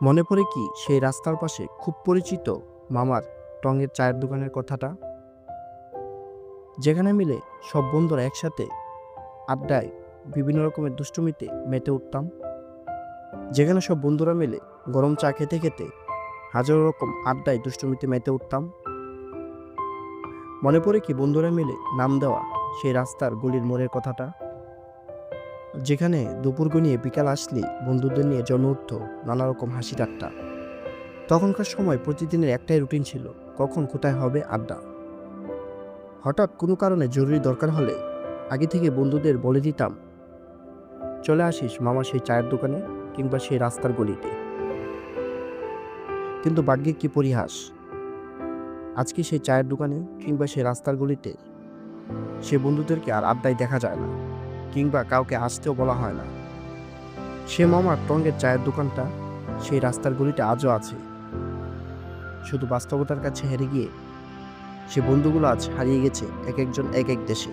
মনে পড়ে কি সেই রাস্তার পাশে খুব পরিচিত মামার টঙের চায়ের দোকানের কথাটা, যেখানে মিলে সব বন্ধুরা একসাথে আড্ডায় বিভিন্ন রকমের দুষ্টুমিতে মেতে উঠতাম। যেখানে সব বন্ধুরা মিলে গরম চা খেতে খেতে হাজারো রকম আড্ডায় দুষ্টুমিতে মেতে উঠতাম। মনে পড়ে কি বন্ধুরা মিলে নাম দেওয়া সেই রাস্তার গলির মোড়ের কথাটা, যেখানে দুপুর গনিয়ে বিকাল আসলেই বন্ধুদের নিয়ে জমে উঠত নানা রকম হাসি ঠাট্টা। তখনকার সময় প্রতিদিনের একটাই রুটিন ছিল, কখন কোথায় হবে আড্ডা। হঠাৎ কোনো কারণে জরুরি দরকার হলে আগে থেকে বন্ধুদের বলে দিতাম, চলে আসিস মামা সেই চায়ের দোকানে কিংবা সেই রাস্তার গলিতে। কিন্তু ভাগ্যে কি পরিহাস, আজকে সেই চায়ের দোকানে কিংবা সেই রাস্তার গলিতে সে বন্ধুদেরকে আর আড্ডায় দেখা যায় না, কিংবা কাউকে আসতেও বলা হয় না। সে মামার টঙ্গের চায়ের দোকানটা সেই রাস্তার গলিতে আজও আছে, শুধু বাস্তবতার কাছে হেরে গিয়ে সে বন্ধুগুলো আজ হারিয়ে গেছে এক একজন এক এক দেশে।